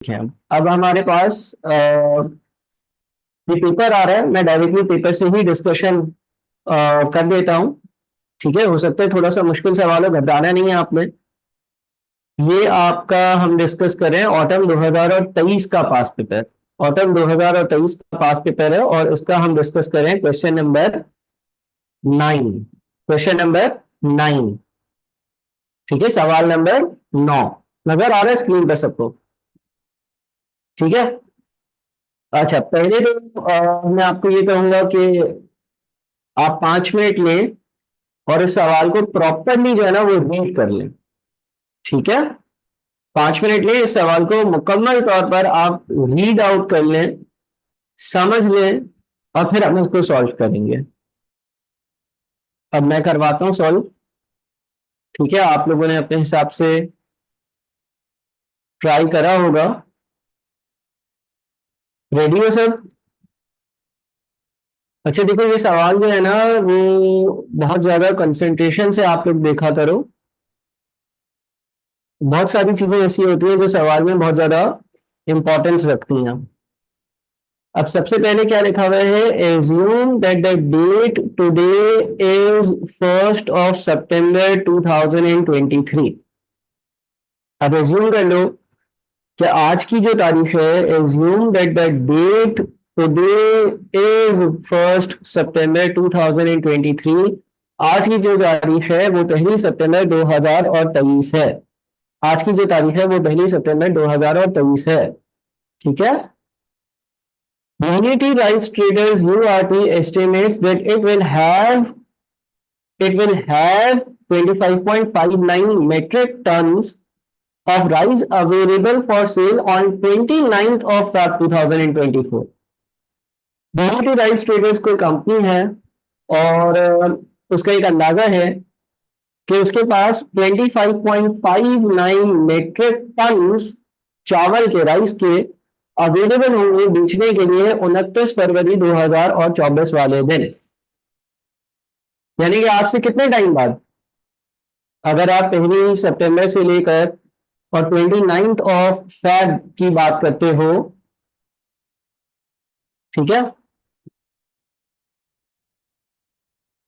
हैं। अब हमारे पास ये पेपर आ रहा है, मैं डायरेक्टली पेपर से ही डिस्कशन कर देता हूँ। ठीक है, हो सकता है थोड़ा सा मुश्किल सवाल हो, घबराना नहीं है आपने। ये आपका हम डिस्कस करें ऑटम 2023 का पास पेपर। ऑटम 2023 का पास पेपर है और उसका हम डिस्कस करें क्वेश्चन नंबर 9। Question number 9। ठीक है, सवाल नंबर 9 नजर आ रहा है स्क्रीन पर सबको? ठीक है। अच्छा, पहले तो मैं आपको ये कहूंगा कि आप 5 मिनट लें और इस सवाल को प्रॉपरली जो है ना वो रीड कर लें। ठीक है, 5 मिनट लें, इस सवाल को मुकम्मल तौर पर आप रीड आउट कर लें, समझ लें, और फिर हम इसको सॉल्व करेंगे। अब मैं करवाता हूं सॉल्व। ठीक है, आप लोगों ने अपने हिसाब से ट्राई करा होगा। रेडी हो सब? अच्छा देखो, ये सवाल जो है ना वो बहुत ज्यादा कंसंट्रेशन से आप लोग देखा करो। बहुत सारी चीजें ऐसी होती हैं जो सवाल में बहुत ज्यादा इंपॉर्टेंस रखती हैं। अब सबसे पहले क्या लिखा हुआ है? Assume that the date today is 1 September 2023। अब एज्यूम कर लो कि आज की जो तारीख है, assume that the date today is 1 September 2023। आज की जो तारीख है वो 1 सितंबर 2023 है। आज की जो तारीख है वो 1 सितंबर 2023 है। ठीक है। Unity Rice Traders URT estimates that it will have 25.59 metric tons of rice available for sale on 29th of Feb 2024। Unity rice traders कोई कंपनी है और उसका एक अंदाजा है कि उसके पास 25.59 मेट्रिक टन्स चावल के, राइस के अवेलेबल होंगे बेचने के लिए 29 फरवरी 2024 वाले दिन। यानी कि आज से कितने टाइम बाद, अगर आप 1 सितंबर से लेकर और 29 ऑफ फेब की बात करते हो। ठीक है,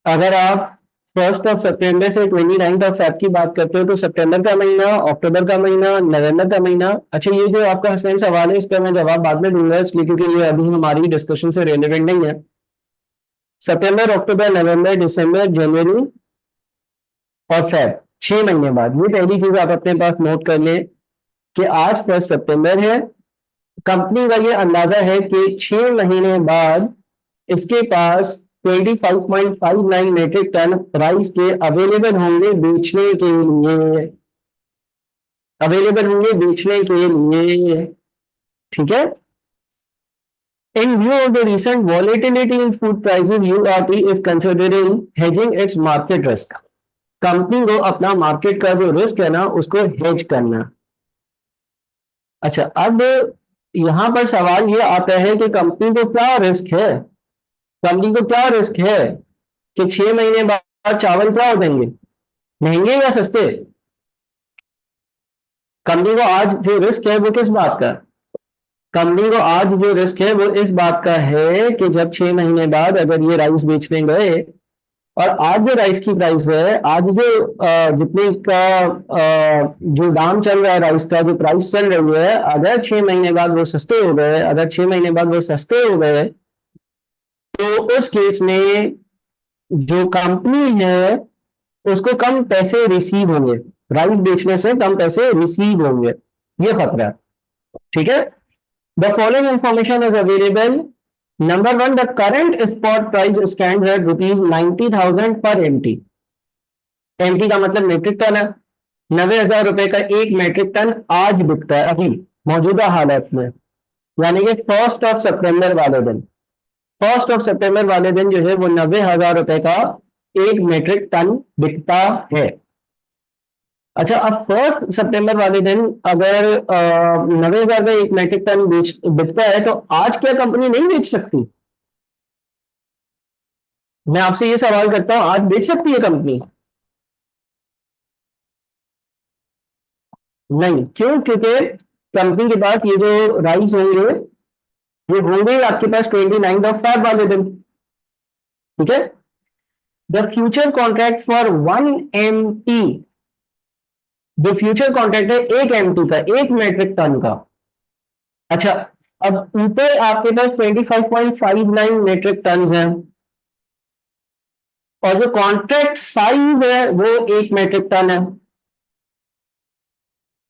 अगर आप 1 सितंबर से 29 ऑफ फेब की बात करते हो तो सितंबर का महीना, अक्टूबर का महीना, नवंबर का महीना। अच्छा, ये जो आपका हसनैन सवाल है इसका मैं जवाब बाद में दूंगा, इसलिए क्योंकि ये अभी हमारी डिस्कशन से रेलिवेंट नहीं है। सितंबर, अक्टूबर, नवंबर, दिसंबर, जनवरी और फेब, 6 महीने बाद। ये पहली चीज आप अपने पास नोट कर लें कि आज 1 सितंबर है। कंपनी का ये अंदाजा है कि 6 महीने बाद इसके पास 25.59 मेट्रिक टन राइस के अवेलेबल होंगे बेचने के लिए। अवेलेबल होंगे बेचने के लिए। ठीक है। In view of the recent volatility in food prices, URT is considering hedging its market risk। Company को अपना मार्केट का जो रिस्क है ना उसको हेज करना। अच्छा, अब यहां पर सवाल ये आता है कि कंपनी को क्या रिस्क है? कंपनी को क्या रिस्क है कि 6 महीने बाद चावल क्या हो जाएंगे, महंगे या सस्ते? कंपनी को आज जो रिस्क है वो किस बात का? कंपनी को आज जो रिस्क है वो इस बात का है कि जब 6 महीने बाद अगर ये राइस बेचने गए, और आज जो राइस की प्राइस है, आज जो जितने का जो दाम चल रहा है राइस का, जो प्राइस चल रही है, अगर 6 महीने बाद वो सस्ते हो गए, अगर 6 महीने बाद वो सस्ते हो गए, तो उस केस में जो कंपनी है उसको कम पैसे रिसीव होंगे, राइस बेचने से कम पैसे रिसीव होंगे, ये खतरा है। ठीक है। The following information is available. Number one, the current spot price stand at ₹90,000 पर एमटी। एमटी का मतलब मेट्रिक टन है। 90,000 रुपए का एक मेट्रिक टन आज बिकता है अभी मौजूदा हालत में, यानी कि 1 सितंबर वाले दिन। 1 सितंबर वाले दिन जो है वो 90,000 रुपए का एक मेट्रिक टन बिकता है। अच्छा, अब 1 सितंबर वाले दिन अगर 90,000 का एक मेट्रिक टन बिकता है तो आज क्या कंपनी नहीं बेच सकती? मैं आपसे ये सवाल करता हूं, आज बेच सकती है कंपनी? नहीं। क्यों? क्योंकि कंपनी के पास ये जो राइस होंगे ये होंगे आपके पास 29 ऑफ फेब वाले दिन, ठीक है। The future contract for 1 MT, जो फ्यूचर कॉन्ट्रैक्ट है 1 MT का, 1 मेट्रिक टन का। अच्छा, अब ऊपर आपके पास 25.59 मेट्रिक टन है और जो कॉन्ट्रैक्ट साइज है वो 1 मेट्रिक टन है।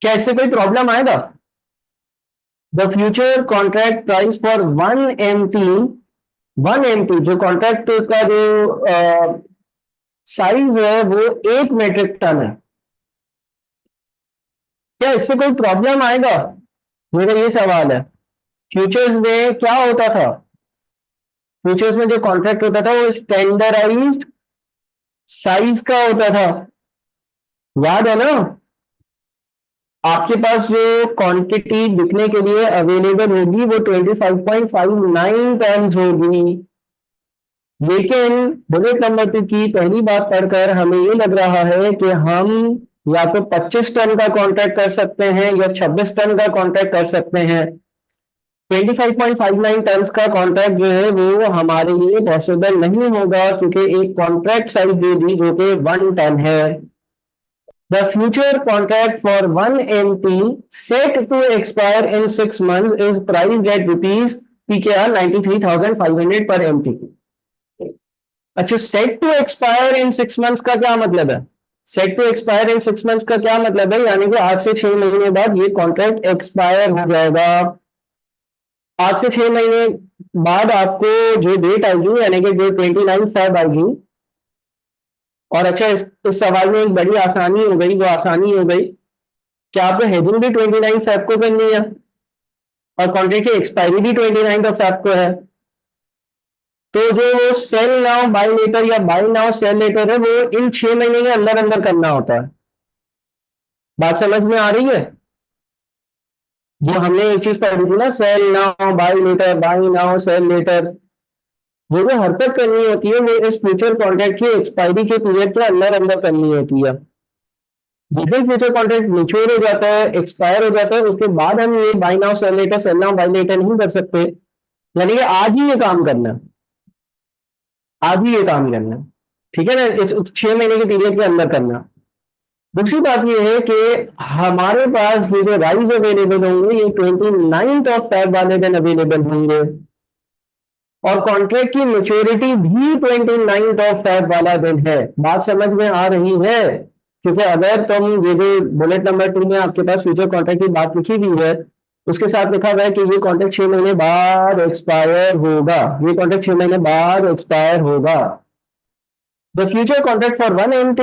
क्या इससे कोई प्रॉब्लम आएगा? The future contract price for 1 MT, 1 MT जो कॉन्ट्रैक्ट का जो साइज है वो 1 मेट्रिक टन है। क्या इससे कोई प्रॉब्लम आएगा? मेरा ये सवाल है। फ्यूचर्स में क्या होता था? फ्यूचर्स में जो कॉन्ट्रैक्ट होता था वो स्टैंडर्डाइज्ड साइज का होता था, याद है ना? आपके पास जो क्वांटिटी बिकने के लिए अवेलेबल होगी वो 25.59 टन होगी। लेकिन बुलेट नंबर 2 की पहली बात पढ़कर हमें ये लग रहा है कि हम या तो 25 टन का कॉन्ट्रैक्ट कर सकते हैं या 26 टन का कॉन्ट्रैक्ट कर सकते हैं। 25.59 टन का कॉन्ट्रैक्ट जो है वो हमारे लिए पॉसिबल नहीं होगा क्योंकि एक कॉन्ट्रैक्ट साइज दे दी जो कि 1 टन है। The future contract for 1 MT set to expire in 6 months is priced at rupees PKR 93,500 per MT। अच्छा, set to expire in 6 months का क्या मतलब है? Set to expire in 6 months का क्या मतलब है? यानी कि आज से 6 महीने बाद ये कॉन्ट्रैक्ट एक्सपायर हो जाएगा। आज से 6 महीने बाद आपको जो डेट आएगी यानी कि जो 29 फेब आएगी। और अच्छा, इस सवाल में एक बड़ी आसानी हो गई, वो आसानी हो गई कि आपको हेजिंग भी 29 फेब को करनी है और कॉन्ट्रैक्ट की एक्सपायरी भी 29 फेब को है। तो जो वो सेल नाउ बाय लेटर या बाय नाउ सेल लेटर है वो इन 6 महीने के अंदर अंदर करना होता है। बात समझ में आ रही है? जो हमने एक चीज पढ़ी थी ना, sell now buy later, buy now sell later, वो जो हरकत करनी होती है वो इस फ्यूचर कॉन्ट्रैक्ट की एक्सपायरी के पीरियड के अंदर अंदर करनी होती है। जैसे फ्यूचर कॉन्ट्रैक्ट मेच्योर हो जाता है, एक्सपायर हो जाता है, उसके बाद हम ये buy now sell later, sell now buy later नहीं कर सकते। यानी कि आज ही ये काम करना है, आज ही ये काम करना है, ठीक है ना? इस 6 महीने के पीरियड के अंदर करना। दूसरी बात ये है कि हमारे पास ये जो राइज अवेलेबल होंगे ये 29 फेब वाले दिन अवेलेबल होंगे और कॉन्ट्रैक्ट की मेच्योरिटी भी 29 फेब वाला दिन है। बात समझ में आ रही है? क्योंकि अगर तुम ये जो बुलेट नंबर 2 में आपके पास फ्यूचर कॉन्ट्रैक्ट की बात लिखी हुई है उसके साथ लिखा हुआ है कि ये कॉन्ट्रैक्ट 6 महीने बाद एक्सपायर होगा, ये कॉन्ट्रैक्ट 6 महीने बाद एक्सपायर होगा। The future contract for 1 MT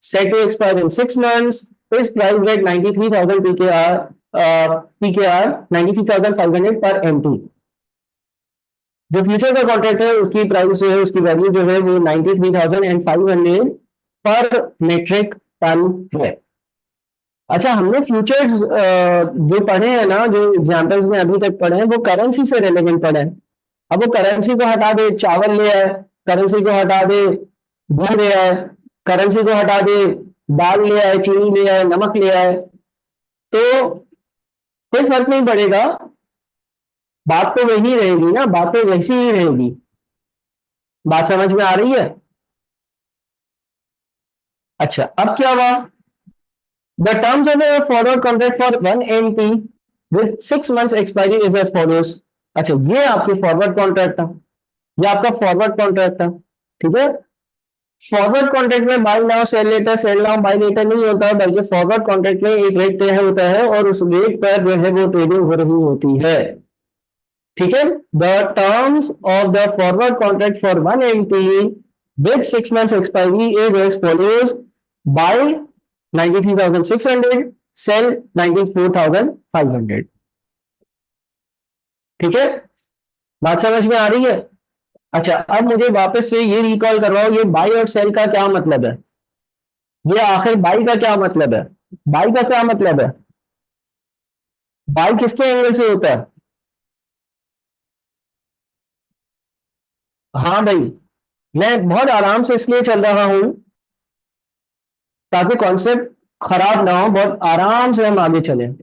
set to expire in 6 months is priced at 93,000 PKR 93,500 per MT। जो फ्यूचर का कॉन्ट्रैक्ट है उसकी प्राइस जो है, उसकी वैल्यू जो है वो 93,500 पर मेट्रिक टन है। अच्छा, हमने फ्यूचर्स जो पढ़े हैं ना, जो एग्जांपल्स में अभी तक पढ़े हैं वो करेंसी से रिलेवेंट पढ़े हैं। अब वो करेंसी को हटा दे, चावल ले आए, करेंसी को हटा दे, घी ले आए, करेंसी को हटा दे, दाल ले आए, चीनी ले आए, नमक ले आए, तो कोई फर्क नहीं पड़ेगा। बात तो वही रहेगी ना, बात तो वैसी ही रहेगी। बात समझ में आ रही है? अच्छा, अब क्या हुआ? The terms of a forward contract for 1 MT with 6 months expiry is as follows। अच्छा, ये आपकी फॉरवर्ड कॉन्ट्रैक्ट था, ये आपका फॉरवर्ड कॉन्ट्रैक्ट था, ठीक है। फॉरवर्ड कॉन्ट्रैक्ट में buy now sell now buy later नहीं होता है, बल्कि फॉरवर्ड कॉन्ट्रैक्ट में एक रेट तय होता है और उस रेट पर जो है वो ट्रेडिंग हो रही होती है, ठीक है। The terms of the forward contract for 1 MT with 6 months expiry is as follows: buy 93,600, sell 94,500। ठीक है, बात समझ में आ रही है? अच्छा, अब मुझे वापस से ये रिकॉल करवाओ, ये बाई और सेल का क्या मतलब है? ये आखिर बाई का क्या मतलब है? बाई का क्या मतलब है? बाई किसके एंगल से होता है? हाँ भाई, मैं बहुत आराम से इसलिए चल रहा हूं ताकि कॉन्सेप्ट खराब ना हो, बहुत आराम से हम आगे चलें।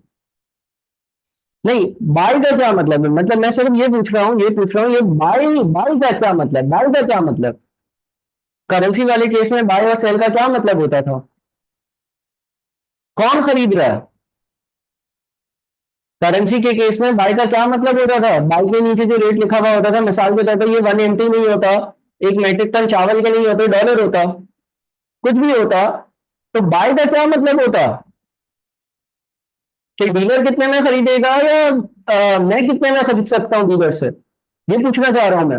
नहीं, बाय का क्या मतलब है? मतलब मैं सिर्फ ये पूछ रहा हूँ, ये पूछ रहा हूँ, ये बाय बाय का क्या मतलब, बाय का क्या मतलब? करेंसी वाले केस में बाय और सेल का क्या मतलब होता था? कौन खरीद रहा है? करेंसी के केस में बाय का क्या मतलब होता था? बाय के नीचे जो रेट लिखा हुआ होता था, मिसाल के तौर पर ये 180 नहीं होता, एक मेट्रिक टन चावल के नहीं होते, डॉलर होता, कुछ भी होता, तो बाय का क्या मतलब होता? कि डीलर कितने में खरीदेगा, या मैं कितने में खरीद सकता हूँ डीलर से, ये पूछना चाह रहा हूं मैं।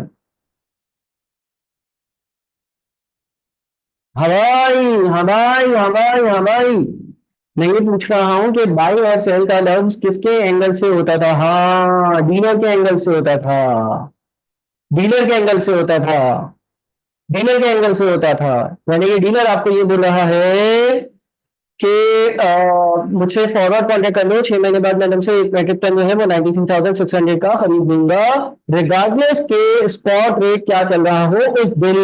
हवाई, हवाई, हवाई, हवाई। मैं ये पूछ रहा हूँ कि बाई और सेल का लफ्ज किसके एंगल से होता था? हाँ, डीलर के एंगल से होता था। डीलर के एंगल से होता था। डीलर के एंगल से होता था। यानी कि डीलर आपको ये बोल रहा है कि मुझसे फॉरवर्ड कॉन्टेक्ट कर लो, 6 महीने बाद मैं तुमसे एक मेट्रिक टन जो है वो 93,600 का खरीद दूंगा, रिगार्डलेस के स्पॉट रेट क्या चल रहा हो उस दिन।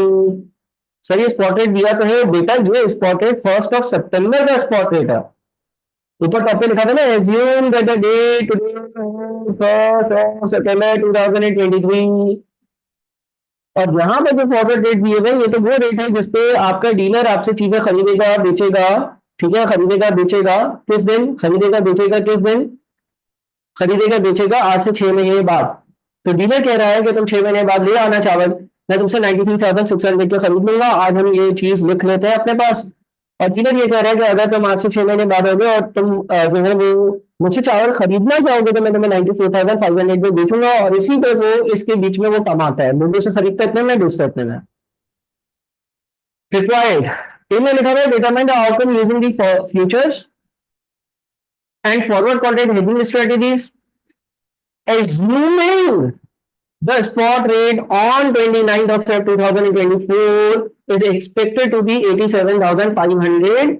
सर, ये स्पॉट रेट दिया तो है बेटा, ये स्पॉट रेट 1 सितंबर का स्पॉट रेट है। ऊपर टॉप पे लिखा था ना, assume that the day today 1 September 2023। और यहाँ पे जो फॉरवर्ड रेट दिए हुए, ये तो वो रेट है जिसपे आपका डीलर आपसे चीजें खरीदेगा बेचेगा। ठीक है, खरीदेगा बेचेगा किस दिन? खरीदेगा बेचेगा किस दिन? खरीदेगा बेचेगा आज से 6 महीने बाद। तो डीलर कह रहा है कि तुम 6 महीने बाद ले आना चावल, मैं तुमसे 93,600 के खरीद लूंगा। आज हम ये चीज लिख लेते हैं अपने पास। और डीलर ये कह रहा है कि अगर तुम आज से 6 महीने बाद हो गए और तुम जो है वो मुझसे चावल खरीदना चाहोगे, तो मैं तुम्हें 94,500 में बेचूंगा। और इसी पे वो, इसके बीच में वो कमाता है, लोगों से खरीदता इतने में, बेचता इतने में। रिक्वायर्ड, इनमें लिखा हुआ है determine the outcome using the futures and forward contract hedging strategies, assuming the spot rate on 29th of Feb 2024 is expected to be 87,500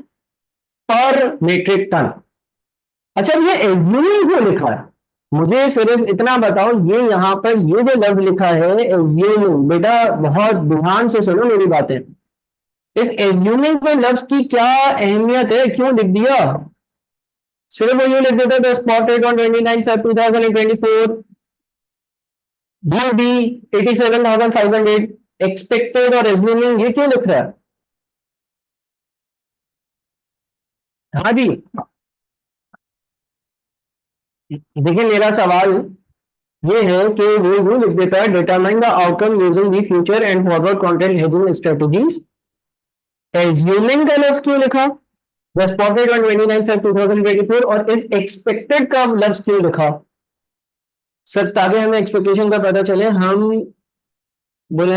पर मेट्रिक टन। अच्छा, ये एज्यूमिंग क्यों लिखा है? मुझे सिर्फ इतना बताओ, ये यहाँ पर ये जो लफ्ज लिखा है एज्यूमिंग, बेटा बहुत ध्यान से सुनो मेरी बातें। इस एज्यूमिंग पे लफ्ज की क्या अहमियत है, क्यों लिख दिया? सिर्फ वो ये लिख देता the spot rate on 29 Feb 2024 will be 87,500 expected और एज्यूमिंग, ये क्यों लिख रहा है? हाँ जी, देखिए मेरा सवाल ये है कि वो यूं लिख देता है determine the outcome using the future and forward contract hedging strategies, assuming का लफ्ज क्यों लिखा? The spot rate on 29 Feb 2024, और इस एक्सपेक्टेड का लफ्ज क्यों लिखा? सर, ताकि हमें एक्सपेक्टेशन का पता चले, हम बोले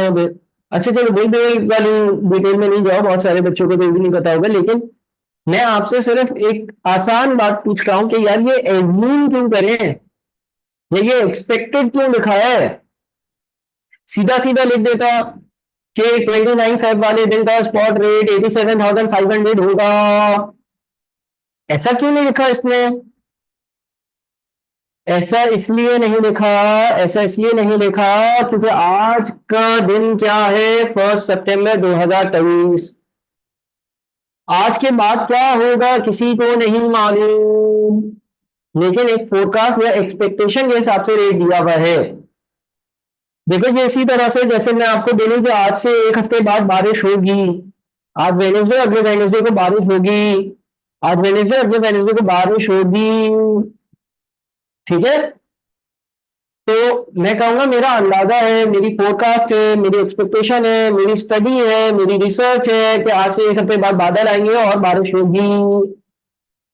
अच्छा चलो बिल पे वाली डिटेल में नहीं जाओ, बहुत सारे बच्चों को तो भी नहीं पता होगा, लेकिन मैं आपसे सिर्फ एक आसान बात पूछ रहा हूं कि यार ये एज्यूम क्यों करें, या ये एक्सपेक्टेड क्यों लिखा है? सीधा सीधा लिख देता कि 29 फेब वाले दिन का स्पॉट रेट 87,500 होगा। ऐसा क्यों नहीं लिखा इसने? ऐसा इसलिए नहीं लिखा, ऐसा इसलिए नहीं लिखा क्योंकि आज का दिन क्या है? 1 सितंबर 2023। आज के बाद क्या होगा किसी को नहीं मालूम, लेकिन एक फोरकास्ट या एक्सपेक्टेशन के हिसाब से रेट दिया हुआ है। देखो, ये इसी तरह से जैसे मैं आपको बोलूं कि आज से एक हफ्ते बाद बारिश होगी, आज वेनेसडे, अगले वेनेसडे को बारिश होगी, आज वेनेसडे, अगले वेनेसडे को बारिश होगी। ठीक है, तो मैं कहूंगा मेरा अंदाजा है, मेरी फोरकास्ट है, मेरी एक्सपेक्टेशन है, मेरी स्टडी है, मेरी रिसर्च है कि आज से एक हफ्ते बाद बादल आएंगे और बारिश होगी।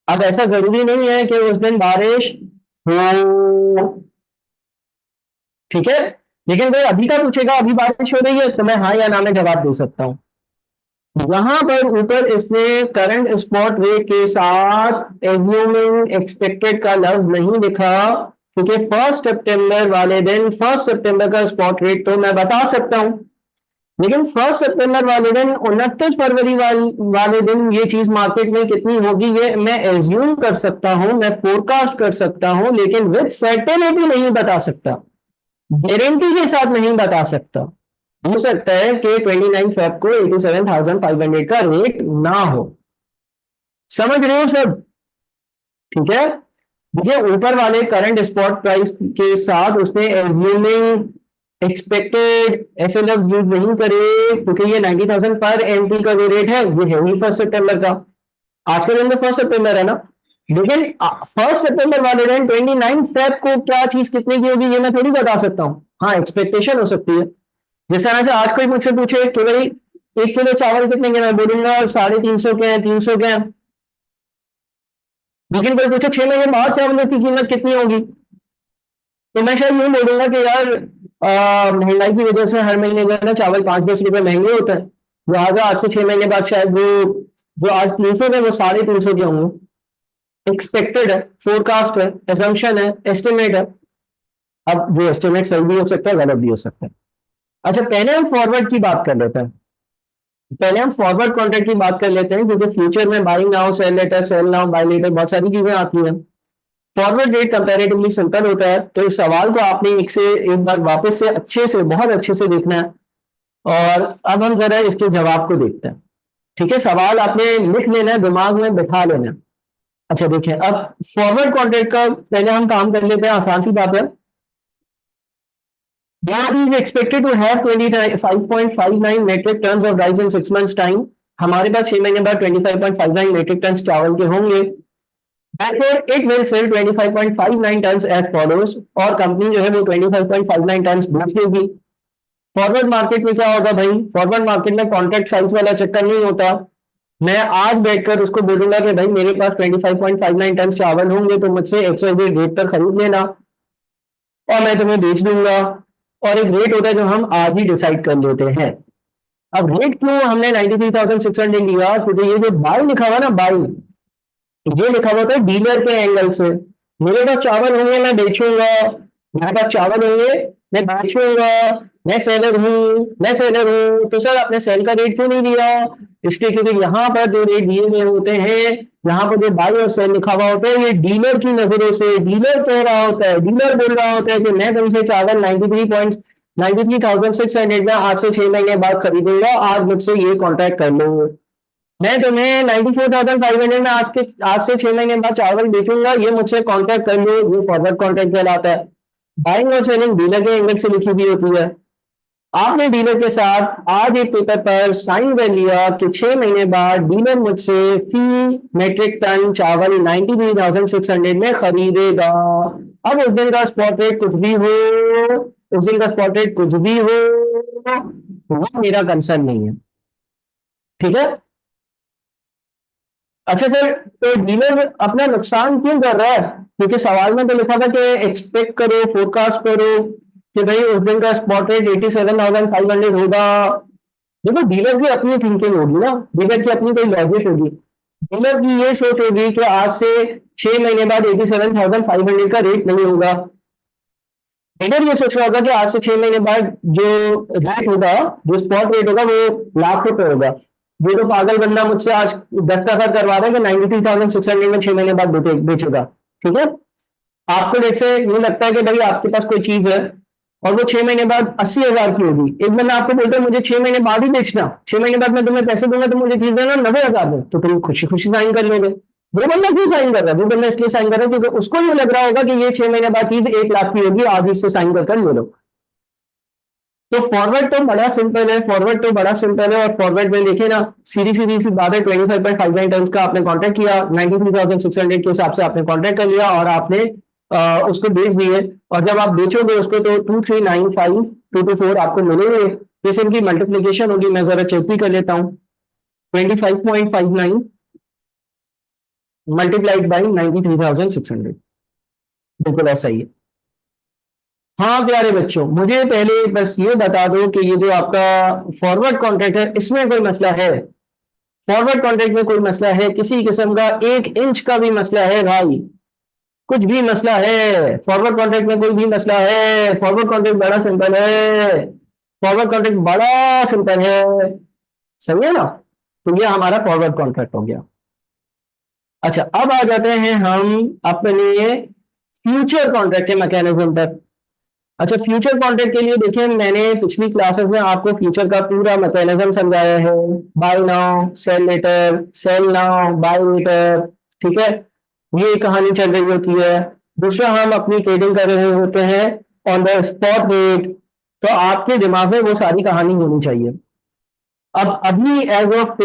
अब ऐसा जरूरी नहीं है कि उस दिन बारिश हो। ठीक है, लेकिन कोई अभी का पूछेगा अभी बारिश हो रही है, तो मैं हाँ या ना में जवाब दे सकता हूँ। यहां पर ऊपर इसने करंट स्पॉट रेट के साथ एज्यूमिंग एक्सपेक्टेड का लफ्ज नहीं लिखा, क्योंकि 1 सितंबर वाले दिन 1 सितंबर का स्पॉट रेट तो मैं बता सकता हूं, लेकिन 1 सितंबर वाले दिन 29 फरवरी वाले दिन ये चीज मार्केट में कितनी होगी ये मैं एज्यूम कर सकता हूं, मैं फोरकास्ट कर सकता हूं, लेकिन विद सर्टेनिटी नहीं बता सकता, गारंटी के साथ नहीं बता सकता। हो सकता है कि 29 फेब को 87,500 का रेट ना हो। समझ रहे हो सब? ठीक है, देखिए ऊपर वाले करंट स्पॉट प्राइस के साथ उसने एज्यूमिंग एक्सपेक्टेड ऐसे लफ्ज यूज नहीं करे, क्योंकि ये 90,000 पर एंट्री का जो रेट है वो है ही 1 सितंबर का। आज का दिन तो 1 सितंबर है ना, लेकिन 1 सितंबर वाले दिन 29 फेब को क्या चीज कितने की होगी ये मैं थोड़ी बता सकता हूँ। हाँ एक्सपेक्टेशन हो सकती है। जिस तरह से आज कोई मुझसे पूछे कि भाई 1 किलो चावल कितने के, मैं बोलूंगा 350 के हैं, 300 के हैं। लेकिन कोई पूछे 6 महीने बाद चावलों की कीमत कितनी होगी, तो मैं शायद यूं बोलूंगा कि यार महंगाई की वजह से हर महीने जो है ना चावल 5-10 रुपए महंगे होते हैं, लिहाजा आज से 6 महीने बाद शायद वो जो आज 300 है वो 350 के होंगे। एक्सपेक्टेड है, फोरकास्ट है, एजम्पशन है, एस्टिमेट है। अब वो एस्टिमेट सही भी हो सकता है, गलत भी हो सकता है। अच्छा पहले हम फॉरवर्ड की बात कर लेते हैं। पहले हम फॉरवर्ड कॉन्ट्रैक्ट की बात कर लेते हैं, क्योंकि फ्यूचर में buying now sell later, sell now buy later, बहुत सारी चीजें आती हैं। फॉरवर्ड रेट कंपैरेटिवली सिंपल होता है, तो इस सवाल को आपने एक बार वापस से अच्छे से, बहुत अच्छे से देखना है। और अब हम जरा इसके जवाब को देखते हैं। ठीक है, सवाल आपने लिख लेना है, दिमाग में बिठा लेना है। अच्छा देखिए, अब फॉरवर्ड कॉन्ट्रैक्ट का पहले हम काम कर लेते हैं, आसान सी बात है। That is expected to have 25.59 metric tons of rice in 6 months time। हमारे पास 6 महीने बाद 25.59 metric tons चावल के होंगे। Therefore, it will sell 25.59 tons as follows। और कंपनी जो है वो 25.59 tons बेच देगी। फॉरवर्ड मार्केट में क्या होगा भाई, फॉरवर्ड मार्केट में कॉन्ट्रैक्ट साइज वाला चक्कर नहीं होता। मैं आज बैठकर उसको बोलूंगा कि भाई मेरे पास 25.59 टन चावल होंगे तो मुझसे XYZ रेट पर खरीद लेना और मैं तुम्हें बेच दूंगा। और एक रेट होता है जो हम आज ही डिसाइड कर लेते हैं। अब रेट क्यों हमने 93,600 लिया, क्योंकि ये जो बाई लिखा हुआ ना, बाई ये लिखा हुआ था डीलर के एंगल से। मेरे पास चावल होंगे मैं बेचूंगा, मेरे पास चावल होंगे मैं बेचूंगा, मैं सेलर हूँ तो सर आपने सेल का रेट क्यों नहीं दिया? इसलिए क्योंकि यहाँ पर जो रेट दिए गए होते हैं, यहाँ पर जो बाई और सेल लिखा हुआ होता है, ये डीलर की नजरों से डीलर कह रहा होता है, डीलर बोल रहा होता है कि मैं तुमसे चावल 93,600 में आज से 6 महीने बाद खरीदूंगा, आज मुझसे ये कॉन्ट्रैक्ट कर लो। मैं तुम्हें 94,500 में आज से 6 महीने बाद चावल बेचूंगा, ये मुझसे कॉन्ट्रैक्ट कर लो, ये फॉरवर्ड कॉन्ट्रैक्ट कहलाता है। बाइंग और सेलिंग डीलर के एंगल से लिखी हुई होती है। आपने डीलर के साथ आज एक पेपर पर साइन कर लिया कि 6 महीने बाद डीलर मुझसे फी मेट्रिक टन चावल 93,600 में खरीदेगा। अब उस दिन का स्पॉट रेट कुछ भी हो, उस दिन का स्पॉट रेट कुछ भी हो, वो मेरा कंसर्न नहीं है। ठीक है। अच्छा सर, तो डीलर अपना नुकसान क्यों कर रहा है? क्योंकि सवाल में तो लिखा था कि एक्सपेक्ट करो, फोरकास्ट करो कि भाई उस दिन का स्पॉट रेट 87,500 होगा। देखो डीलर की अपनी थिंकिंग होगी ना, डीलर की अपनी कोई लॉजिक होगी। डीलर की ये सोच होगी कि आज से 6 महीने बाद 87,500 का रेट नहीं होगा। डीलर ये सोच रहा होगा कि आज से 6 महीने बाद जो रेट होगा, जो स्पॉट रेट होगा वो लाख रुपए होगा। ये तो पागल बंदा मुझसे आज दस्तखत करवा रहा है कि 93,600 में 6 महीने बाद बेचेगा। ठीक है। आपको जैसे ये लगता है कि भाई आपके पास कोई चीज है और वो 6 महीने बाद 80,000 की होगी, एक बंदा आपको बोलता है मुझे 6 महीने बाद ही बेचना, 6 महीने बाद मैं तुम्हें पैसे दूंगा तो मुझे चीज देना 90,000 में, तो तुम खुशी खुशी साइन कर लोगे। वो बंदा क्यों साइन कर रहा है? वो बंदा इसलिए साइन कर रहा है क्योंकि उसको ये लग रहा होगा कि ये 6 महीने बाद चीज 1 लाख की होगी, आज इससे साइन कर ले लो। तो फॉरवर्ड तो बड़ा सिंपल है, फॉरवर्ड तो बड़ा सिंपल है। और फॉरवर्ड में देखिए ना, सीधी सीधी सी बात है, 25.59 टन का आपने कॉन्ट्रैक्ट किया, 93,600 के हिसाब से आपने कॉन्ट्रैक्ट कर लिया और आपने उसको बेच दिए। और जब आप बेचोगे उसको तो 2395,224 आपको मिलेंगे। जैसे इनकी मल्टीप्लीकेशन होगी, मैं जरा चेक भी कर लेता हूँ। 25.59 मल्टीप्लाइड बाई 93,600, बिल्कुल ऐसा ही है। हाँ प्यारे बच्चों, मुझे पहले बस ये बता दो कि ये जो आपका फॉरवर्ड कॉन्ट्रैक्ट है इसमें कोई मसला है? फॉरवर्ड कॉन्ट्रैक्ट में कोई मसला है किसी किस्म का? 1 इंच का भी मसला है भाई? कुछ भी मसला है? फॉरवर्ड कॉन्ट्रैक्ट में कोई भी मसला है? फॉरवर्ड कॉन्ट्रैक्ट बड़ा सिंपल है, फॉरवर्ड कॉन्ट्रैक्ट बड़ा सिंपल है। सही है ना? तो ये हमारा फॉरवर्ड कॉन्ट्रैक्ट हो गया। अच्छा अब आ जाते हैं हम अपने फ्यूचर कॉन्ट्रैक्ट के मैकेनिज्म पर। अच्छा फ्यूचर कॉन्ट्रैक्ट के लिए देखिए, मैंने पिछली क्लासेस में आपको फ्यूचर का पूरा मैकेनिज्म समझाया है। Buy now, sell later, sell now, buy later. ठीक है। ये कहानी चल रही होती है। दूसरा, हम अपनी ट्रेडिंग कर रहे होते हैं ऑन द स्पॉट रेट, तो आपके दिमाग में वो सारी कहानी होनी चाहिए। अब अभी एज ऑफ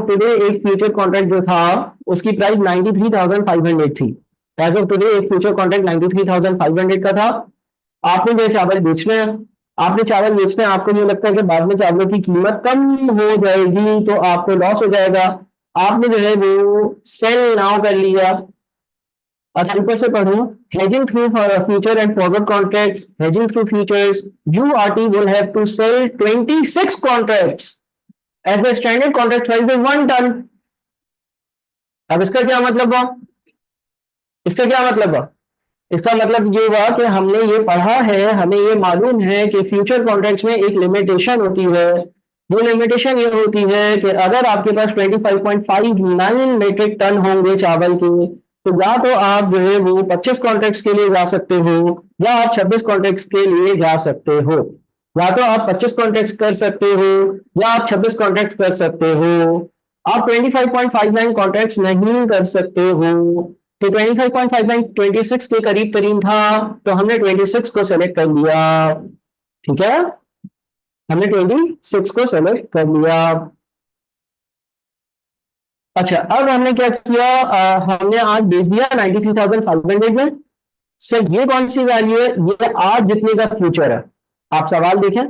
टुडे एक फ्यूचर कॉन्ट्रैक्ट जो था उसकी प्राइस 93,500 थी। एज ऑफ टुडे एक फ्यूचर कॉन्ट्रैक्ट 93,500 का था। आपने जो चावल बेचने हैं, आपने चावल बेचने हैं, आपको नहीं लगता है कि बाद में चावलों की कीमत कम हो जाएगी तो आपको लॉस हो जाएगा, आपने जो है वो सेल नाउ कर लिया। अब ऊपर से पढ़ूं, hedging through future and forward contracts, hedging through futures, URT will have to sell 26 contracts as the standard contract size is 1 ton। अब इसका क्या मतलब हुआ? इसका क्या मतलब हुआ? इसका मतलब ये हुआ कि हमने ये पढ़ा है, हमें ये मालूम है कि फ्यूचर कॉन्ट्रैक्ट्स में एक लिमिटेशन होती है। वो लिमिटेशन ये होती है कि अगर आपके पास 25.59 मीट्रिक टन होंगे चावल के, तो या तो आप जो है वो 25 कॉन्ट्रैक्ट्स के लिए जा सकते हो, या आप 26 कॉन्ट्रैक्ट्स के लिए जा सकते हो। या तो आप 25 कॉन्ट्रैक्ट्स कर सकते हो, या आप 26 कॉन्ट्रैक्ट्स कर सकते हो। आप 25.59 कॉन्ट्रैक्ट्स नहीं कर सकते हो। तो 25.59 26 के करीब तरीन था, तो हमने 26 को सेलेक्ट कर लिया। ठीक है, हमने 26 को सेलेक्ट कर लिया। अच्छा, अब हमने क्या किया, हमने आज बेच दिया 93,500 में। सर ये कौन सी वैल्यू है? ये आज जितने का फ्यूचर है। आप सवाल देखें,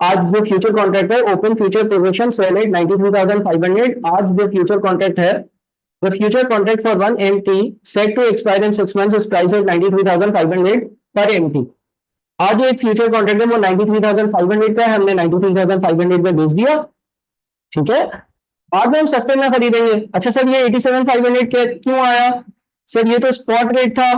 आज जो फ्यूचर कॉन्ट्रैक्ट है, open future position sell at 93,500, आज जो फ्यूचर कॉन्ट्रैक्ट है, the future contract for 1 MT set to expire in 6 months is priced at 93,500 per MT। आज जो एक फ्यूचर कॉन्ट्रैक्ट है वो 93,500 का है, हमने 93,500 में बेच दिया। ठीक है, बाद में हम सस्ते में खरीदेंगे। अच्छा सर, ये 87,500 क्यों आया? सर ये तो स्पॉट रेट था।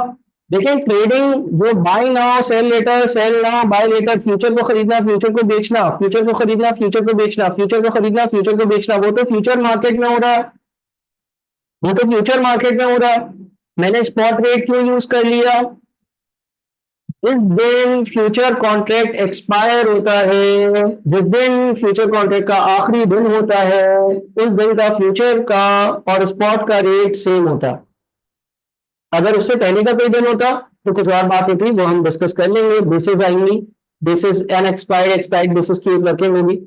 देखिए, ट्रेडिंग जो buy now sell later, sell now buy later, future को खरीदना, फ्यूचर को बेचना, फ्यूचर को खरीदना, फ्यूचर को बेचना, फ्यूचर को खरीदना, फ्यूचर को बेचना, वो तो फ्यूचर मार्केट में हो रहा है। वो तो फ्यूचर मार्केट में हो रहा है। मैंने स्पॉट रेट क्यों यूज कर लिया? जिस दिन फ्यूचर कॉन्ट्रैक्ट एक्सपायर होता है, जिस दिन फ्यूचर कॉन्ट्रैक्ट का आखिरी दिन होता है, उस दिन का फ्यूचर का और स्पॉट का रेट सेम होता है। अगर उससे पहले का कोई दिन होता तो कुछ और बात होती, वो हम डिस्कस कर लेंगे, बेसिस आएंगी, बेसिस अनएक्सपायर्ड एक्सपायर्ड बेसिस की वर्किंग होगी।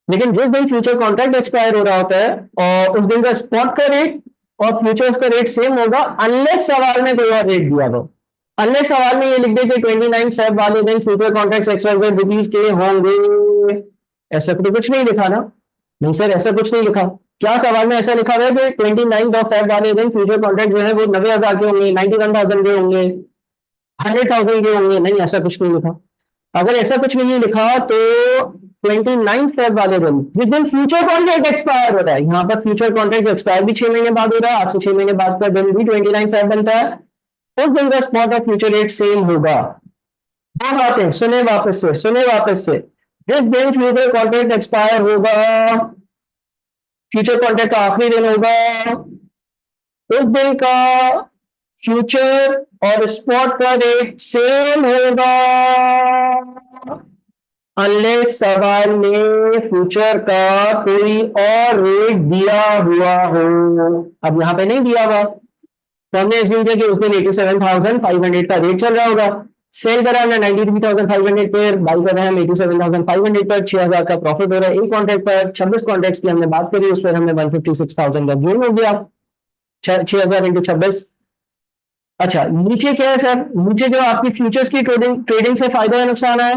लेकिन जिस दिन फ्यूचर कॉन्ट्रैक्ट एक्सपायर हो रहा होता है और उस दिन का स्पॉट का रेट और फ्यूचर्स का रेट सेम होगा, अनलेस सवाल में कोई और रेट दिया हो। अनलेस सवाल में ये लिख दे कि 29 फेब वाले दिन फ्यूचर कॉन्ट्रैक्ट एक्सवाइजेड रुपीज के होंगे, ऐसा तो कुछ नहीं लिखा ना। नहीं सर, ऐसा कुछ नहीं लिखा। क्या सवाल में ऐसा लिखा हुआ है कि 29 फेब वाले दिन फ्यूचर कॉन्ट्रैक्ट जो है वो 90,000 के होंगे, 91,000 के होंगे, 100,000 के होंगे? नहीं, ऐसा कुछ नहीं लिखा। अगर ऐसा कुछ नहीं लिखा तो 29 फेब वाले दिन, जिस दिन फ्यूचर कॉन्ट्रैक्ट एक्सपायर हो रहा है, यहाँ पर फ्यूचर कॉन्ट्रैक्ट एक्सपायर भी 6 महीने बाद हो रहा है, आज से 6 महीने बाद का दिन भी 29 फेब बनता है, उस दिन का स्पॉट और फ्यूचर रेट सेम होगा। दो बातें सुने, वापस से सुने, वापस से। जिस दिन फ्यूचर कॉन्ट्रैक्ट एक्सपायर होगा, फ्यूचर कॉन्ट्रैक्ट का आखिरी दिन होगा, उस दिन का फ्यूचर और स्पॉट का रेट सेम होगा, अनलेस सवाल में फ्यूचर का कोई और रेट दिया हुआ हो। अब यहाँ पे नहीं दिया हुआ, तो हमने एज्यूम किया कि उस दिन 87,500 का रेट चल रहा होगा। सेल करा हमने 93,500 पर, बाई कर रहे हैं हम 87,500 पर, 6,000 का प्रॉफिट हो रहा है एक कॉन्ट्रैक्ट पर। 26 कॉन्ट्रैक्ट्स की हमने बात करी, उस पर हमने 156,000 का गेन हो गया, 6,000 इंटू 26। अच्छा, नीचे क्या है सर? नीचे जो आपकी फ्यूचर्स की ट्रेडिंग ट्रेडिंग से फायदा या नुकसान आया,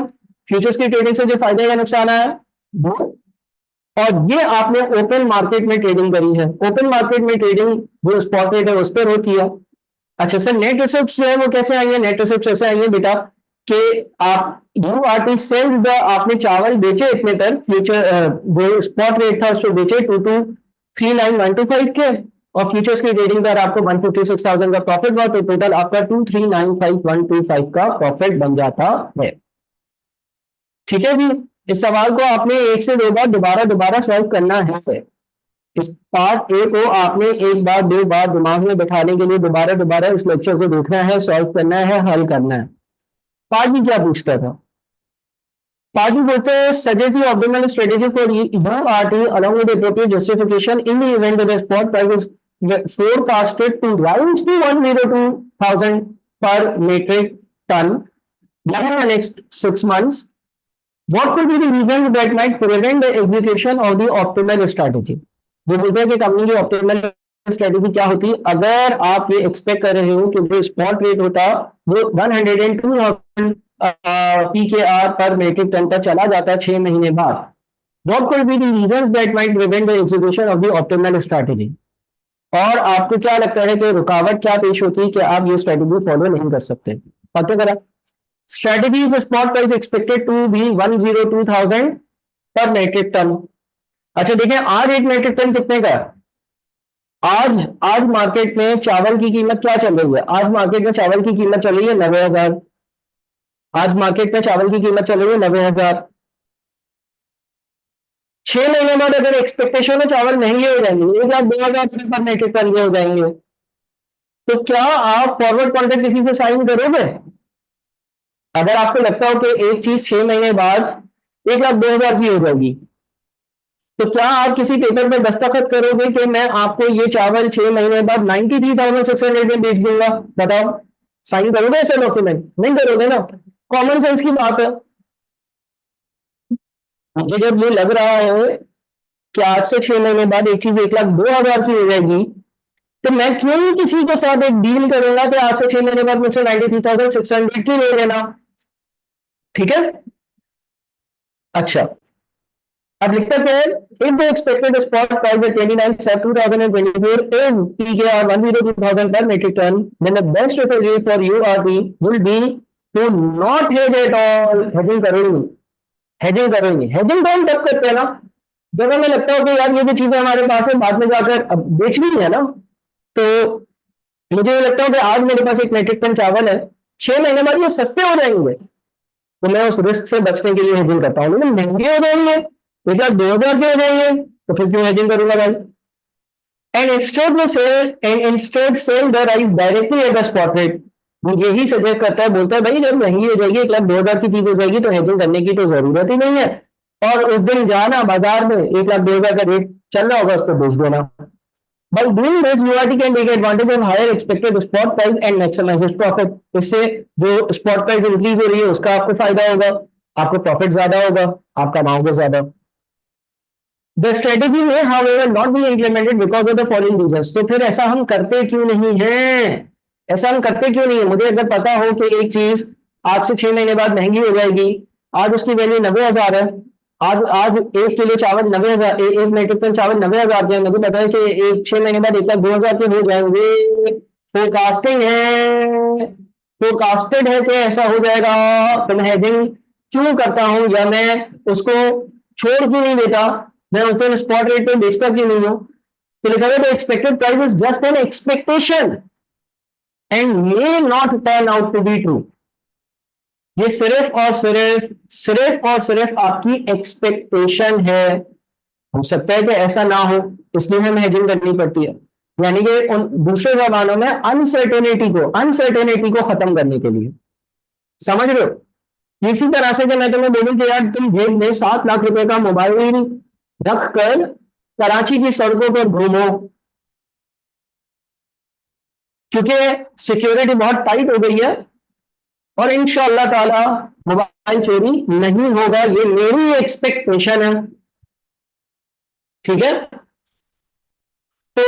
फ्यूचर्स की ट्रेडिंग से जो फायदा या नुकसान आया वो, और ये आपने ओपन मार्केट में ट्रेडिंग करी है। ओपन मार्केट में ट्रेडिंग जो स्पॉट रेट है उस पर होती है। अच्छा सर, नेट रिसिप्ट जो है वो कैसे आई है? नेट रिसिप्ट ऐसे आई है बेटा कि आप यूआरटी सेल्स द, आपने चावल बेचे इतने पर, फ्यूचर जो स्पॉट रेट था उस पर बेचे 2,239,125 के, और फ्यूचर्स की ट्रेडिंग पर आपको 156,000 का प्रॉफिट हुआ, तो टोटल आपका 2,395,125 का प्रॉफिट बन जाता है। ठीक है जी, इस सवाल को आपने एक से दो बार दोबारा दोबारा सॉल्व करना है। इस पार्ट ए को आपने एक बार दो बार दिमाग में बैठाने के लिए दोबारा दोबारा इस लेक्चर को देखना है, सॉल्व करना है, हल करना है। पार्टी क्या पूछता था? पार्टी बोलते हैं suggest the optimal strategy for URT along with appropriate justification in the event that the spot price forecasted to rise to 102,000 per metric ton within the next 6 months. What could be the reasons that might prevent the execution of the optimal strategy? जो बोलते हैं कि company की optimal strategy क्या होती है अगर आप ये एक्सपेक्ट कर रहे हो कि जो स्पॉट रेट होता वो 102,000 पी के आर पर मेट्रिक टन तक चला जाता है 6 महीने बाद. What could be the reasons that might prevent the execution of the optimal strategy? और आपको क्या लगता है कि रुकावट क्या पेश होती है कि आप ये स्ट्रेटेजी फॉलो नहीं कर सकते? पता करा strategy for spot price expected to be 102,000 पर मेट्रिक टन. अच्छा देखिए आज एक मेट्रिक टन कितने का है? आज आज मार्केट में चावल की कीमत क्या चल रही है? आज मार्केट में चावल की कीमत चल रही है 90,000. आज मार्केट में चावल की कीमत चल रही है 90,000. 6 महीने बाद अगर एक्सपेक्टेशन है चावल महंगे हो जाएंगे 1,02,000 पर मेट्रिक टन के हो जाएंगे तो क्या आप फॉरवर्ड कॉन्ट्रैक्ट किसी से साइन करोगे? अगर आपको लगता हो कि एक चीज 6 महीने बाद 1,02,000 की हो जाएगी तो क्या आप किसी पेपर पे दस्तखत करोगे कि मैं आपको ये चावल 6 महीने बाद 93,600 में बेच दूंगा? बताओ साइन करोगे ऐसे डॉक्यूमेंट? नहीं करोगे ना. कॉमन सेंस की बात है. मुझे जब ये लग रहा है कि आज से 6 महीने बाद एक चीज 1,02,000 की हो जाएगी तो मैं क्यों किसी के साथ एक डील करूंगा कि आज से 6 महीने बाद मुझसे 93,600 की ले लेना. ठीक है. अच्छा अब लिखते हैं if the expected spot price at 29 Feb 2024 is PKR 102,000 per metric ton, then the best strategy for URP will be to not hedge at all. hedging करेंगे. hedging तो हम तब करते हैं ना जब हमें लगता है कि यार ये जो चीजें हमारे पास है बाद में जाकर अब बेचनी है ना तो मुझे ये लगता है कि आज मेरे पास एक मेट्रिक टन चावल है 6 महीने बाद ये सस्ते हो जाएंगे तो मैं उस रिस्क से बचने के लिए हेजिंग करता हूँ. लेकिन महंगे हो जाएंगे 1,02,000 के हो जाएंगे तो फिर क्यों हेजिंग करूंगा भाई. And instead sell the rice directly at the spot rate. वो यही सजेस्ट करता है बोलता है भाई जब महंगी हो जाएगी 1,02,000 की चीज हो जाएगी तो हेजिंग करने की तो जरूरत ही नहीं है और उस दिन जाना बाजार में 1,02,000 का रेट चल रहा होगा उसको बेच देना. By doing this, URT can take advantage of higher expected spot price and maximize its profit. इससे जो spot price इंक्रीज हो रही है उसका आपको फायदा होगा आपको प्रॉफिट ज्यादा होगा आप कमाओगे ज्यादा. The strategy may however not be implemented because of the following reasons. तो फिर ऐसा हम करते क्यों नहीं है? ऐसा हम करते क्यों नहीं है? मुझे अगर पता हो कि एक चीज आज से 6 महीने बाद महंगी हो जाएगी आज उसकी वैल्यू 90,000 है आज 1 किलो चावल 90,000 एक मेट्रिक टन चावल 90,000 के मुझे पता है कि एक 6 महीने बाद 1,02,000 के हो जाएंगे. फोरकास्टिंग है फोरकास्टेड है कि ऐसा हो जाएगा तो मैं हेजिंग क्यों करता हूं या मैं उसको छोड़ क्यों नहीं देता मैं उस दिन स्पॉट रेट पे बेचता क्यों नहीं हूं. तो लिखा है expected price is just an expectation and may not turn out to be true. ये सिर्फ और सिर्फ आपकी एक्सपेक्टेशन है. हो सकता है कि ऐसा ना हो इसलिए हमें हेजिंग करनी पड़ती है यानी कि उन दूसरे जबानों में अनसर्टेनिटी को खत्म करने के लिए. समझ रहे हो. इसी तरह से कि मैं तुम्हें बोलूं कि यार तुम जेब में 7 लाख रुपए का मोबाइल रख कर कराची की सड़कों पर घूमो क्योंकि सिक्योरिटी बहुत टाइट हो गई है और इंशाअल्लाह ताला मोबाइल चोरी नहीं होगा. ये मेरी एक्सपेक्टेशन है. ठीक है. तो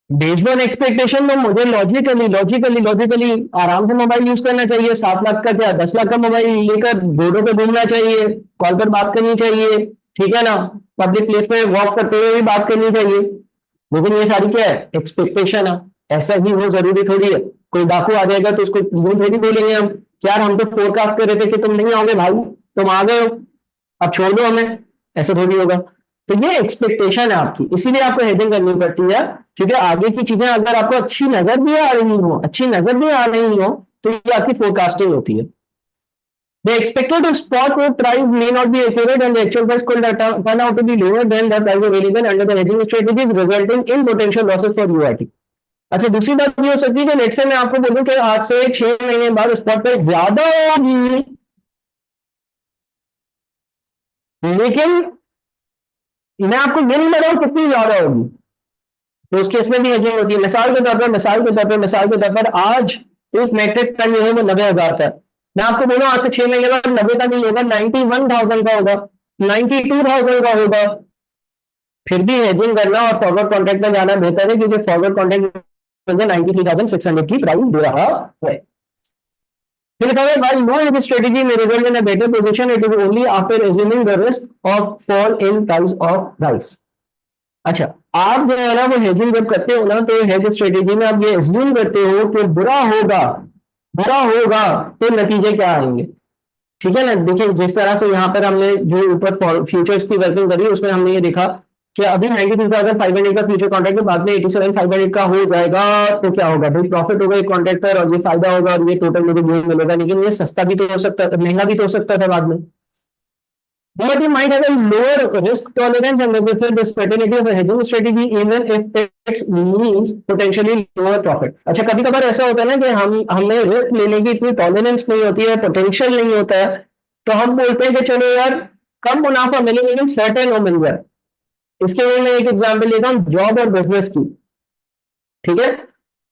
बेस्ड ऑन एक्सपेक्टेशन में मुझे लॉजिकली आराम से मोबाइल यूज करना चाहिए. 7 लाख का क्या 10 लाख का मोबाइल लेकर रोडों पे घूमना चाहिए कॉल पर बात करनी चाहिए. ठीक है ना. पब्लिक प्लेस पे वॉक करते हुए भी बात करनी चाहिए. लेकिन ये सारी क्या है एक्सपेक्टेशन है. ऐसा ही हो जरूरी थोड़ी है. कोई डाकू आ जाएगा तो उसको यूं थोड़ी बोलेंगे हम यार हम तो फोरकास्ट कर रहे थे कि तुम नहीं आओगे भाई तुम आ गए हो अब छोड़ दो हमें. ऐसा थोड़ी होगा. तो ये एक्सपेक्टेशन है आपकी इसीलिए आपको हेजिंग करनी पड़ती है क्योंकि आगे की चीजें अगर आपको अच्छी नजर भी आ रही हो तो ये आपकी फोरकास्टिंग होती है. The expected spot price may not be accurate and the actual price could turn out to be lower than the price available under the hedging strategies resulting in potential losses for URT. अच्छा दूसरी बात ये हो सकती है कि let's say मैं आपको बोलूं कि आज से 6 महीने बाद स्पॉट प्राइस ज्यादा होगी लेकिन मैं आपको ये नहीं बताऊं कितनी ज्यादा होगी. तो उस केस में भी हेजिंग होती है। मिसाल के तौर पर आज एक मेट्रिक टन जो है वो 90,000 का है। मैं आपको बोलूँ आज से 6 महीने बाद 90 का नहीं होगा, 91,000 का होगा, 92,000 का होगा। फिर भी हेजिंग करना और फॉरवर्ड कॉन्ट्रैक्ट में जाना बेहतर है, क्योंकि फॉरवर्ड कॉन्ट्रैक्ट मुझे 93,600 की प्राइस दे रहा है। फिर लिखा है while no hedge strategy may result in a better position, it is only after assuming the risk of fall in price of rice। अच्छा, आप जो है ना वो हेजिंग जब करते हो ना, तो हेज स्ट्रेटेजी में आप ये एज्यूम करते हो कि बुरा होगा तो नतीजे क्या आएंगे। ठीक है ना। देखिए जिस तरह से यहाँ पर हमने जो ऊपर फ्यूचर्स की वर्किंग करी उसमें हमने ये देखा कि अभी 93,500 का फ्यूचर कॉन्ट्रैक्ट है, बाद में 87,500 का हो जाएगा, तो क्या होगा भाई, प्रॉफिट होगा एक कॉन्ट्रैक्ट पर और ये फायदा होगा और ये टोटल मुझे गेन मिलेगा। लेकिन ये सस्ता भी तो हो सकता था, महंगा भी तो हो सकता था बाद में। But you might have a lower risk tolerance and prefer the certainty of a hedging strategy even if it means potentially lower profit। अच्छा, कभी कभार ऐसा होता है ना कि हमें रिस्क लेने की इतनी टॉलरेंस नहीं होती है, पोटेंशियल नहीं होता है, तो हम बोलते हैं कि चलो यार कम मुनाफा मिले लेकिन सर्टेन हो मिल जाए। इसके लिए मैं एक एग्जांपल लेता हूँ जॉब और बिजनेस की। ठीक है,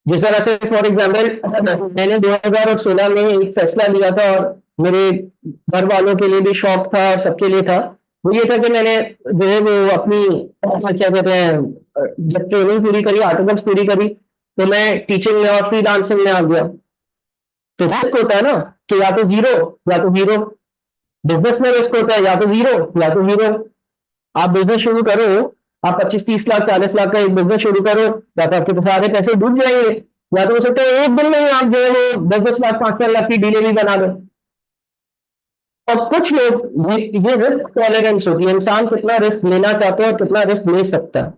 जिस तरह से फॉर एग्जाम्पल मैंने 2016 में एक फैसला लिया था और मेरे घर वालों के लिए भी शौक था और सबके लिए था, वो ये था कि मैंने जो है वो अपनी क्या कहते हैं जब ट्रेनिंग पूरी करी, आर्टिकल्स पूरी करी, तो मैं टीचिंग में और फ्रीलांसिंग में आ गया। तो रिस्क होता है ना कि या तो जीरो या तो हीरो। बिजनेस में रिस्क होता है या तो जीरो या तो हीरो। आप बिजनेस शुरू करो, आप 25-30 लाख 40 लाख का एक बिजनेस शुरू करो, या तो आपके सारे पैसे डूब जाएंगे, या तो हो सकता है एक दिन में ही आप जो है वो 10-10 लाख 5-5 लाख की डीले भी बना दो। और कुछ लोग ये रिस्क टॉलरेंस होती है, इंसान कितना रिस्क लेना चाहता है और कितना रिस्क ले सकता है।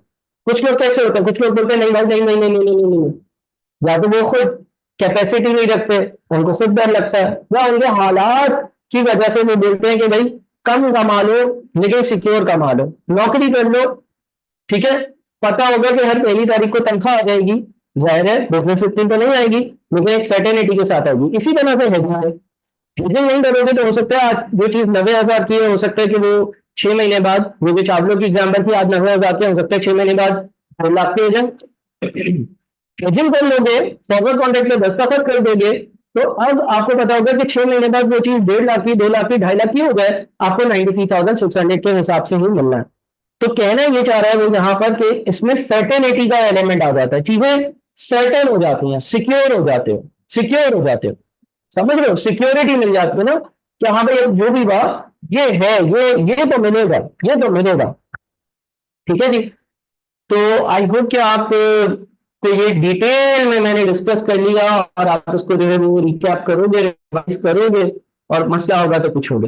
कुछ लोग कैसे होते हैं, कुछ लोग बोलते हैं नहीं भाई नहीं नहीं नहीं नहीं नहीं नहीं, नहीं। या तो वो खुद कैपेसिटी नहीं रखते, उनको खुद डर लगता है, या उनके हालात की वजह से वो बोलते हैं कि भाई कम कमा लो लेकिन सिक्योर कमा लो, नौकरी कर लो। ठीक है, पता होगा कि हर पहली तारीख को तनख्वाह आ जाएगी, जाहिर है बिजनेस इतनी तो नहीं आएगी लेकिन एक सर्टेनिटी के साथ आएगी। इसी तरह से हेजिंग है। हेजिंग नहीं करोगे तो हो सकता है आज जो चीज 90,000 की है, हो सकता है कि वो 6 महीने बाद, वो जो चावलों की एग्जाम्पल थी आज 90,000 की, हो सकता है 6 महीने बाद 2 लाख की हो जाए। हेजिंग कर लोगे, फॉरवर्ड कॉन्ट्रैक्ट में दस्तखत कर दोगे, तो अब आपको पता होगा कि 6 महीने बाद वो चीज 1.5 लाख की, 2 लाख की, 2.5 लाख की हो जाए, आपको 93,600 के हिसाब से ही मिलना है। तो कहना ये चाह रहा है वो यहाँ पर कि इसमें सर्टेनिटी का एलिमेंट आ जाता है, चीजें सर्टेन हो जाती हैं, सिक्योर हो जाते हो, समझ रहे हो, सिक्योरिटी मिल जाती है ना कि हाँ भाई जो भी हुआ ये है, ये तो मिलेगा, ये तो मिलेगा। ठीक है जी। तो आई होप कि आप को ये डिटेल में मैंने डिस्कस कर लिया और आप उसको जो है वो रिकैप करोगे, रिवाइज करोगे, और मसला होगा तो पूछोगे।